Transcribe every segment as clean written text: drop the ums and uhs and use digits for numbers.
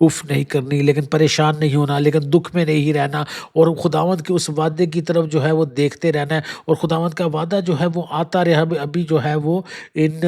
If نہیں کرنی، لیکن پریشان نہیں ہونا، لیکن دکھ میں نہیں رہنا، اور خداوند کے اس وعدے کی طرف جو ہے وہ دیکھتے رہنا ہے، اور خداوند کا وعدہ جو ہے وہ آتا رہا، ابھی جو ہے وہ ان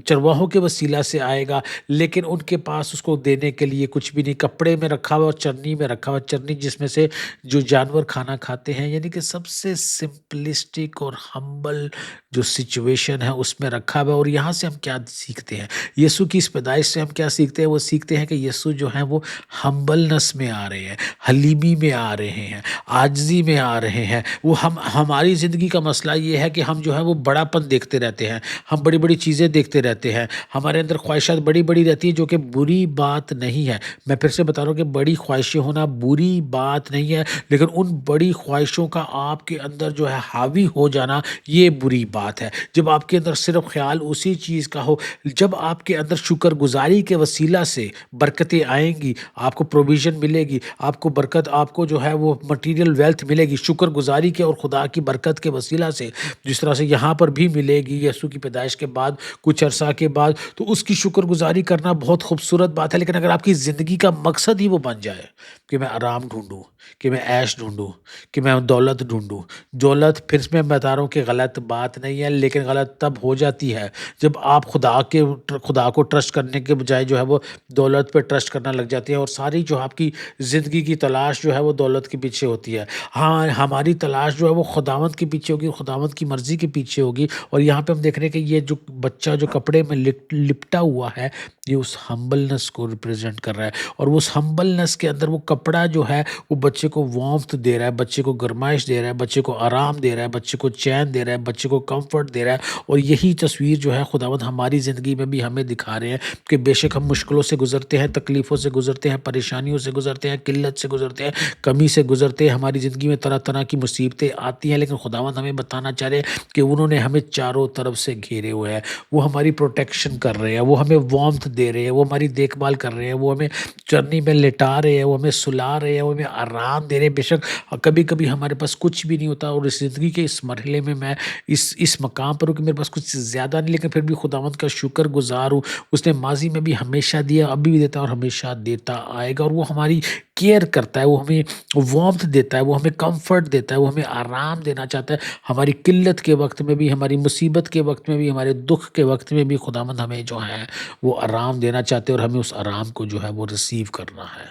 چرواہوں کے وسیلہ سے آئے گا، لیکن ان کے پاس اس کو دینے کے لیے کچھ بھی نہیں، کپڑے میں رکھا ہوا اور چرنی میں رکھا ہوا، چرنی جس میں سے جو جانور کھانا کھاتے ہیں، یعنی کہ سب سے سمپلسٹک اور ہمبل جو سچویشن ہے اس میں رکھا ہوا ہے۔ اور یہاں سے ہم کیا سیکھتے ہیں؟ یسوع کی اس پیدائش سے ہم کیا سیکھتے ہیں؟ وہ سیکھتے ہیں کہ یسوع جو ہیں وہ ہمبلنس میں آ رہے ہیں، حلیمی میں آ رہے ہیں، عاجزی میں آ رہے ہیں۔ وہ ہماری زندگی کا مسئلہ یہ ہے کہ ہم جو ہے وہ بڑا پن دیکھتے رہتے ہیں، ہم بڑی بڑی چیزیں دیکھتے رہتے ہیں، ہمارے اندر خواہشات بڑی بڑی رہتی ہیں، جو کہ بری بات نہیں ہے۔ میں پھر سے بتا رہا ہوں کہ بڑی خواہشیں ہونا بری بات نہیں ہے، لیکن ان بڑی خواہشوں کا آپ کے اندر جو ہے حاوی ہو جانا، یہ بری بات ہے۔ جب آپ کے اندر صرف خیال اسی چیز کا ہو، جب آپ کے اندر شکر گزاری کے وسیلہ سے برکتیں آئیں گی، آپ کو پروویژن ملے گی، آپ کو برکت، آپ کو جو ہے وہ مٹیریل ویلتھ ملے گی شکر گزاری کے اور خدا کی برکت کے وسیلہ سے، جس طرح سے یہاں پر بھی ملے گی یسوع کی پیدائش کے بعد کچھ عرصہ کے بعد، تو اس کی شکر گزاری کرنا بہت خوبصورت بات ہے۔ لیکن اگر آپ کی زندگی کا مقصد ہی وہ بن جائے کہ میں آرام ڈھونڈوں، کہ میں عیش ڈھونڈوں، کہ میں دولت ڈھونڈوں، دولت پھر میں بتا رہا ہوں کہ غلط بات نہیں ہے، لیکن غلط تب ہو جاتی ہے جب آپ خدا کو ٹرسٹ کرنے کے بجائے جو ہے وہ دولت پہ ٹرسٹ کرنا لگ جاتی ہے، اور ساری جو آپ کی زندگی کی تلاش جو ہے وہ دولت کے پیچھے ہوتی ہے۔ ہاں، ہماری تلاش جو ہے وہ خداوند کے پیچھے ہوگی، خداوند کی مرضی کے پیچھے ہوگی۔ اور یہاں پہ ہم دیکھ رہے ہیں کہ یہ جو بچہ جو کپڑے میں لپٹا ہوا ہے، یہ اس ہمبلنس کو ریپرزینٹ کر رہا ہے، اور اس ہمبلنس کے اندر وہ کپڑا جو ہے وہ بچے کو وارمتھ دے رہا ہے، بچے کو گرمائش دے رہا ہے، بچے کو آرام دے رہا ہے، بچے کو چین دے رہا ہے، بچے کو کمفرٹ دے رہا ہے۔ اور یہی تصویر جو ہے خداوند ہماری زندگی میں بھی ہمیں دکھا رہے ہیں کہ بے شک ہم مشکلوں سے گزرتے ہیں، تکلیفوں سے گزرتے ہیں، پریشانیوں سے گزرتے ہیں، قلت سے گزرتے ہیں، کمی سے گزرتے ہیں، ہماری زندگی میں طرح طرح کی مصیبتیں آتی ہیں، لیکن خداوند ہمیں بتانا چاہ رہے ہیں کہ انہوں نے ہمیں چاروں طرف سے گھیرے ہوئے ہیں، وہ ہماری پروٹیکشن کر رہے ہیں، وہ ہمیں وارمتھ دے رہے ہیں، وہ ہماری دیکھ بھال کر رہے ہیں، وہ ہمیں چرنی میں لٹا رہے ہیں، وہ ہمیں سلا رہے ہیں، وہ ہمیں آرام دے رہے ہیں۔ بے شک کبھی کبھی ہمارے پاس کچھ بھی نہیں ہوتا، اور اس زندگی کے اس مرحلے میں میں اس مقام پر ہوں کہ میرے پاس کچھ زیادہ نہیں، لیکن پھر بھی خداوند کا شکر گزار ہوں۔ اس نے ماضی میں بھی ہمیشہ دیا، ابھی بھی دیتا ہے، اور ہمیشہ دیتا آئے گا، اور وہ ہماری کیئر کرتا ہے، وہ ہمیں وارمتھ دیتا ہے، وہ ہمیں کمفرٹ دیتا ہے، وہ ہمیں آرام دینا چاہتا ہے۔ ہماری قلت کے وقت میں بھی، ہماری مصیبت کے وقت میں بھی، ہمارے دکھ کے وقت میں بھی خداوند ہمیں جو ہے وہ آرام دینا چاہتے ہیں، اور ہمیں اس آرام کو جو ہے وہ ریسیو کرنا ہے۔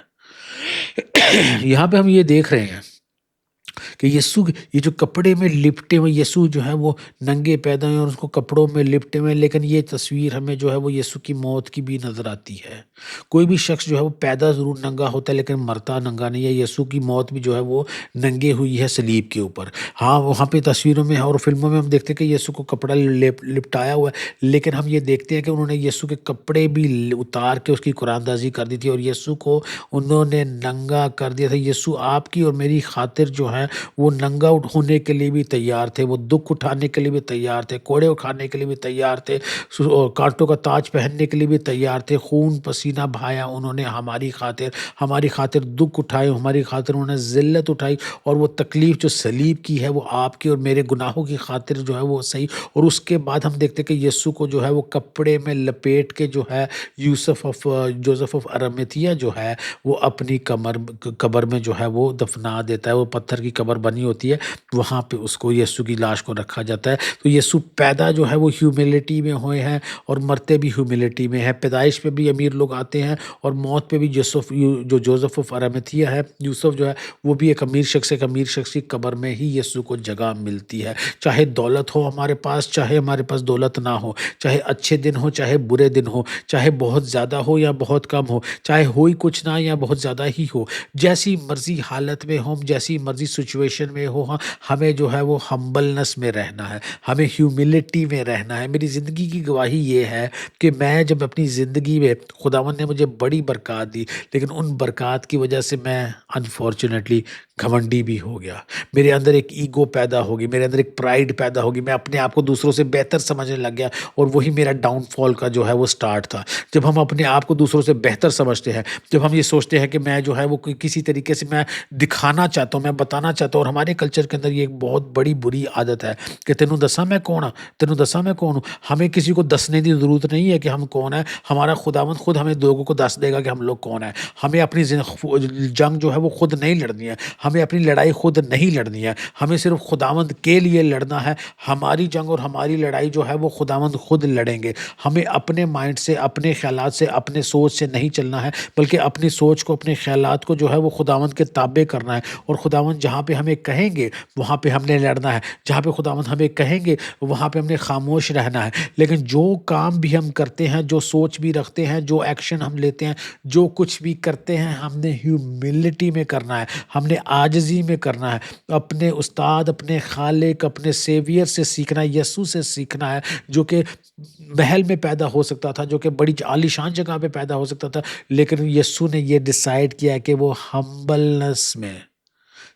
یہاں پہ ہم یہ دیکھ رہے ہیں کہ یسوع یہ جو کپڑے میں لپٹے ہوئے، یسوع جو ہے وہ ننگے پیدا ہوئے اور اس کو کپڑوں میں لپٹے ہوئے، لیکن یہ تصویر ہمیں جو ہے وہ یسوع کی موت کی بھی نظر آتی ہے۔ کوئی بھی شخص جو ہے وہ پیدا ضرور ننگا ہوتا ہے، لیکن مرتا ننگا نہیں ہے۔ یسوع کی موت بھی جو ہے وہ ننگے ہوئی ہے صلیب کے اوپر۔ ہاں، وہاں پہ تصویروں میں اور فلموں میں ہم دیکھتے ہیں کہ یسوع کو کپڑا لپٹایا ہوا ہے، لیکن ہم یہ دیکھتے ہیں کہ انہوں نے یسوع کے کپڑے بھی اتار کے اس کی قرآن اندازی کر دی تھی، اور یسوع کو انہوں نے ننگا کر دیا تھا۔ یسوع آپ کی اور میری خاطر جو ہے وہ ننگا ہونے کے لیے بھی تیار تھے، وہ دکھ اٹھانے کے لیے بھی تیار تھے، کوڑے اٹھانے کے لیے بھی تیار تھے، کانٹوں کا تاج پہننے کے لیے بھی تیار تھے۔ خون پسینہ بہایا انہوں نے ہماری خاطر دکھ اٹھائے، ہماری خاطر انہوں نے ذلت اٹھائی، اور وہ تکلیف جو صلیب کی ہے وہ آپ کی اور میرے گناہوں کی خاطر جو ہے وہ صحیح۔ اور اس کے بعد ہم دیکھتے کہ یسوع کو جو ہے وہ کپڑے میں لپیٹ کے جو ہے جوزف آف ارمیتھیا جو ہے وہ اپنی قبر میں جو ہے وہ دفنا دیتا ہے۔ وہ پتھر کی قبر بنی ہوتی ہے، وہاں پہ اس کو یسوع کی لاش کو رکھا جاتا ہے۔ تو یسوع پیدا جو ہے وہ ہیوملٹی میں ہوئے ہیں، اور مرتے بھی ہیوملٹی میں ہیں۔ پیدائش پہ بھی امیر لوگ آتے ہیں، اور موت پہ بھی جوزف آف ارمیتھیا ہے، یوسف جو ہے وہ بھی ایک امیر شخص کی قبر میں ہی یسوع کو جگہ ملتی ہے۔ چاہے دولت ہو ہمارے پاس، چاہے ہمارے پاس دولت نہ ہو، چاہے اچھے دن ہو چاہے برے دن ہو، چاہے بہت زیادہ ہو یا بہت کم ہو، چاہے ہوئی کچھ نہ یا بہت زیادہ ہی ہو، جیسی مرضی حالت میں ہو، جیسی مرضی سچویشن میں ہو، ہمیں جو ہے وہ ہمبلنس میں رہنا ہے، ہمیں ہیوملٹی میں رہنا ہے۔ میری زندگی کی گواہی یہ ہے کہ میں جب اپنی زندگی میں خداوند نے مجھے بڑی برکات دی، لیکن ان برکات کی وجہ سے میں انفارچونیٹلی گھمنڈی بھی ہو گیا، میرے اندر ایک ایگو پیدا ہوگی، میرے اندر ایک پرائڈ پیدا ہوگی، میں اپنے آپ کو دوسروں سے بہتر سمجھنے لگ گیا، اور وہی میرا ڈاؤن فال کا جو ہے وہ سٹارٹ تھا۔ جب ہم اپنے آپ کو دوسروں سے بہتر سمجھتے ہیں، جب ہم یہ سوچتے ہیں کہ میں جو ہے وہ کسی طریقے سے میں دکھانا چاہتا ہوں، میں بتانا چاہتا ہوں، اور ہمارے کلچر کے اندر یہ ایک بہت بڑی بری عادت ہے کہ تینوں دسا میں کون ہوں، تینوں دسا میں کون ہوں۔ ہمیں کسی کو دسنے کی ضرورت نہیں ہے کہ ہم کون ہیں، ہمارا خداوند خود ہمیں لوگوں کو دس دے گا کہ ہم لوگ کون ہیں۔ ہمیں اپنی جنگ جو ہے وہ خود نہیں لڑنی ہے، ہمیں اپنی لڑائی خود نہیں لڑنی ہے، ہمیں صرف خداوند کے لیے لڑنا ہے۔ ہماری جنگ اور ہماری لڑائی جو ہے وہ خداوند خود لڑیں گے۔ ہمیں اپنے مائنڈ سے، اپنے خیالات سے، اپنے سوچ سے نہیں چلنا ہے، بلکہ اپنی سوچ کو، اپنے خیالات کو جو ہے وہ خداوند کے تابع کرنا ہے۔ اور خداوند جہاں پہ ہمیں کہیں گے وہاں پہ ہم نے لڑنا ہے، جہاں پہ خداوند ہمیں کہیں گے وہاں پہ ہم نے خاموش رہنا ہے۔ لیکن جو کام بھی ہم کرتے ہیں، جو سوچ بھی رکھتے ہیں، جو ایکشن ہم لیتے ہیں، جو کچھ بھی کرتے ہیں، ہم نے ہیوملٹی میں کرنا ہے، ہم نے عاجزی میں کرنا ہے۔ اپنے استاد، اپنے خالق، اپنے سیویئر سے سیکھنا ہے، یسوع سے سیکھنا ہے، جو کہ محل میں پیدا ہو سکتا تھا، جو کہ بڑی عالیشان جگہ پہ پیدا ہو سکتا تھا، لیکن یسوع نے یہ ڈیسائیڈ کیا کہ وہ ہمبلنس میں،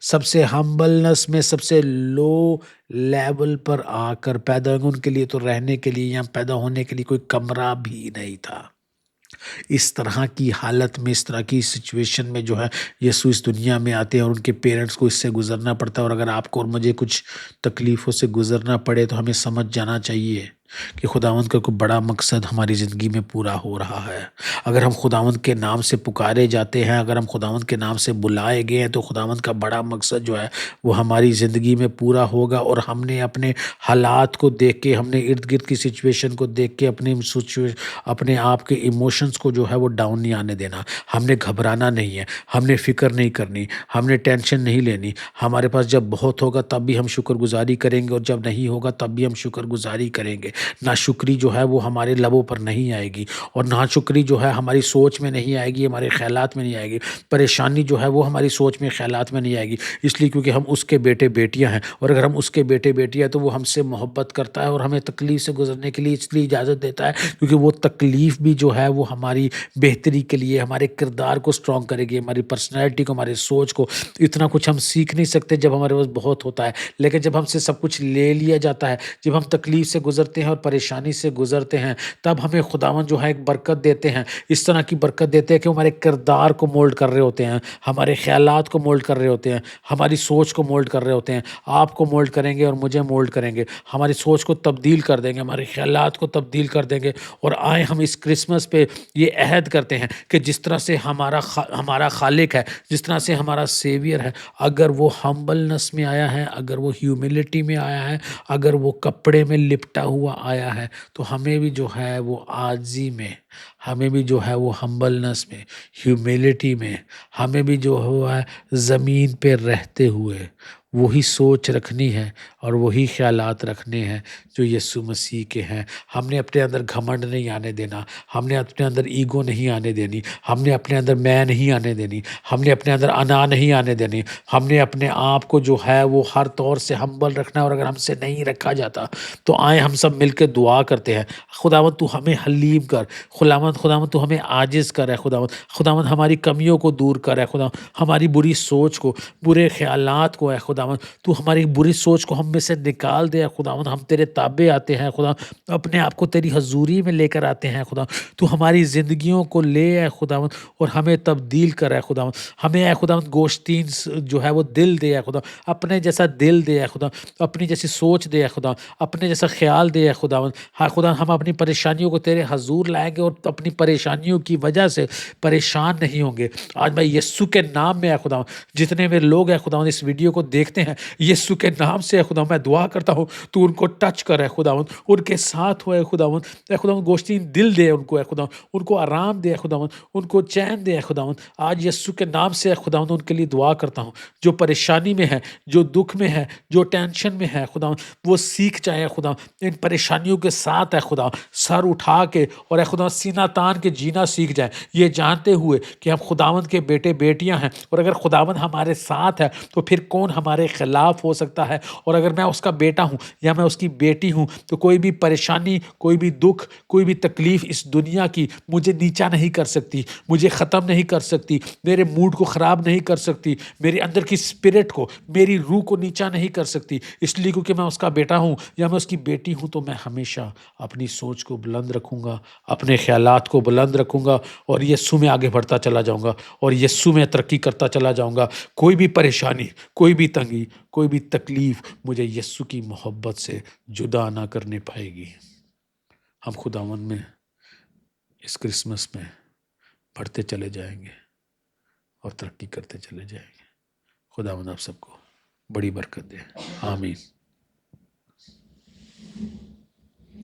سب سے ہمبلنس میں، سب سے لو لیول پر آ کر پیدا ہوئے۔ ان کے لیے تو رہنے کے لیے یا پیدا ہونے کے لیے کوئی کمرہ بھی نہیں تھا۔ اس طرح کی حالت میں، اس طرح کی سچویشن میں جو ہے یسوع اس دنیا میں آتے ہیں، اور ان کے پیرنٹس کو اس سے گزرنا پڑتا ہے۔ اور اگر آپ کو اور مجھے کچھ تکلیفوں سے گزرنا پڑے تو ہمیں سمجھ جانا چاہیے کہ خداوند کا کوئی بڑا مقصد ہماری زندگی میں پورا ہو رہا ہے۔ اگر ہم خداوند کے نام سے پکارے جاتے ہیں، اگر ہم خداوند کے نام سے بلائے گئے ہیں، تو خداوند کا بڑا مقصد جو ہے وہ ہماری زندگی میں پورا ہوگا۔ اور ہم نے اپنے حالات کو دیکھ کے، ہم نے ارد گرد کی سچویشن کو دیکھ کے اپنے آپ کے ایموشنز کو جو ہے وہ ڈاؤن نہیں آنے دینا۔ ہم نے گھبرانا نہیں ہے، ہم نے فکر نہیں کرنی، ہم نے ٹینشن نہیں لینی۔ ہمارے پاس جب بہت ہوگا تب بھی ہم شکر گزاری کریں گے، اور جب نہیں ہوگا تب بھی ہم شکر گزاری کریں گے۔ ناشکری جو ہے وہ ہمارے لبوں پر نہیں آئے گی، اور ناشکری جو ہے ہماری سوچ میں نہیں آئے گی، ہمارے خیالات میں نہیں آئے گی۔ پریشانی جو ہے وہ ہماری سوچ میں، خیالات میں نہیں آئے گی، اس لیے کیونکہ ہم اس کے بیٹے بیٹیاں ہیں۔ اور اگر ہم اس کے بیٹے بیٹیاں ہیں تو وہ ہم سے محبت کرتا ہے، اور ہمیں تکلیف سے گزرنے کے لیے اس لیے اجازت دیتا ہے کیونکہ وہ تکلیف بھی جو ہے وہ ہماری بہتری کے لیے، ہمارے کردار کو سٹرونگ کرے گی، ہماری پرسنالٹی کو، ہماری سوچ کو۔ اتنا کچھ ہم سیکھ نہیں سکتے جب ہمارے پاس بہت ہوتا ہے، لیکن جب ہم سے سب کچھ لے لیا جاتا ہے، جب ہم تکلیف سے گزرتے ہیں اور پریشانی سے گزرتے ہیں، تب ہمیں خداوند جو ہے ایک برکت دیتے ہیں، اس طرح کی برکت دیتے ہیں کہ ہمارے کردار کو مولڈ کر رہے ہوتے ہیں، ہمارے خیالات کو مولڈ کر رہے ہوتے ہیں، ہماری سوچ کو مولڈ کر رہے ہوتے ہیں۔ آپ کو مولڈ کریں گے اور مجھے مولڈ کریں گے، ہماری سوچ کو تبدیل کر دیں گے، ہمارے خیالات کو تبدیل کر دیں گے۔ اور آئے ہم اس کرسمس پہ یہ عہد کرتے ہیں کہ جس طرح سے ہمارا خالق ہے، جس طرح سے ہمارا سیویئر ہے، اگر وہ ہمبلنس میں آیا ہے، اگر وہ ہیوملٹی میں آیا ہے، اگر وہ کپڑے میں لپٹا ہوا آیا ہے، تو ہمیں بھی جو ہے وہ عاجزی میں، ہمیں بھی جو ہے وہ ہمبلنس میں، ہیوملٹی میں، ہمیں بھی جو ہوا ہے زمین پہ رہتے ہوئے وہی سوچ رکھنی ہے اور وہی خیالات رکھنے ہیں جو یسوع مسیح کے ہیں۔ ہم نے اپنے اندر گھمنڈ نہیں آنے دینا، ہم نے اپنے اندر ایگو نہیں آنے دینی، ہم نے اپنے اندر میں نہیں آنے دینی، ہم نے اپنے اندر انا نہیں آنے دینی۔ ہم نے اپنے آپ کو جو ہے وہ ہر طور سے ہمبل رکھنا ہے، اور اگر ہم سے نہیں رکھا جاتا تو آئیں ہم سب مل کے دعا کرتے ہیں، خداوند تو ہمیں حلیم کر، خداوند تو ہمیں عاجز کر، ہے خداوند ہماری کمیوں کو دور کر، ہے خداوند ہماری بری سوچ کو، برے خیالات کو، ہے خداوند تو ہماری بری سوچ کو ہم میں سے نکال دے، ہے خداوند ہم تیرے تابع آتے ہیں، خداوند اپنے آپ کو تیری حضوری میں لے کر آتے ہیں، خداوند تو ہماری زندگیوں کو لے، ہے خداوند، اور ہمیں تبدیل کر، ہے خداوند ہمیں، ہے خداوند گوشتین جو ہے وہ دل دے، ہے خداوند اپنے جیسا دل دے، ہے خداوند اپنی جیسی سوچ دے، ہے خداوند اپنے جیسا خیال دے، ہے خداوند ہاں خداوند ہم اپنی پریشانیوں کو تیرے حضور لائیں گے، اور اپنی پریشانیوں کی وجہ سے پریشان نہیں ہوں گے۔ آج میں یسوع کے نام میں، ہے خداوند جتنے میں لوگ، ہے خداوند اس ویڈیو کو دیکھتے ہیں، یسوع کے نام سے، ہے خداوند میں دعا کرتا ہوں تو ان کو ٹچ کر، ہے خداوند ان کے ساتھ ہو، ہے خداوند، ہے خداوند گوشتین دل دے ان کو، ہے خداوند ان کو آرام دے، ہے خداوند ان کو چین دے، ہے خداوند آج یسوع کے نام سے، ہے خداوند ان کے لیے دعا کرتا ہوں، جو پریشانی میں ہے، جو دکھ میں ہے، جو ٹینشن میں ہے، خداوند وہ سیکھ جائے، خداوند ان پریشانیوں کے ساتھ، ہے خداوند سر اٹھا کے، اور ہے خداوند سینہ تان کے جینا سیکھ جائیں، یہ جانتے ہوئے کہ ہم خداوند کے بیٹے بیٹیاں ہیں، اور اگر خداوند ہمارے ساتھ ہے تو پھر کون ہمارے خلاف ہو سکتا ہے؟ اور اگر میں اس کا بیٹا ہوں یا میں اس کی بیٹی ہوں تو کوئی بھی پریشانی، کوئی بھی دکھ، کوئی بھی تکلیف اس دنیا کی مجھے نیچا نہیں کر سکتی، مجھے ختم نہیں کر سکتی، میرے موڈ کو خراب نہیں کر سکتی، میرے اندر کی اسپرٹ کو، میری روح کو نیچا نہیں کر سکتی، اس لیے کیونکہ میں اس کا بیٹا ہوں یا میں اس کی بیٹی ہوں، تو میں ہمیشہ اپنی سوچ کو بلند رکھوں گا، اپنے خیالات کو بلند رکھوں گا، اور یسوع میں آگے بڑھتا چلا جاؤں گا، اور یسوع میں ترقی کرتا چلا جاؤں گا۔ کوئی بھی پریشانی، کوئی بھی تنگی، گی، کوئی بھی تکلیف مجھے یسوع کی محبت سے جدا نہ کرنے پائے گی۔ ہم خداوند میں اس کرسمس میں بڑھتے چلے جائیں گے اور ترقی کرتے چلے جائیں گے۔ خداوند آپ سب کو بڑی برکت دے، آمین۔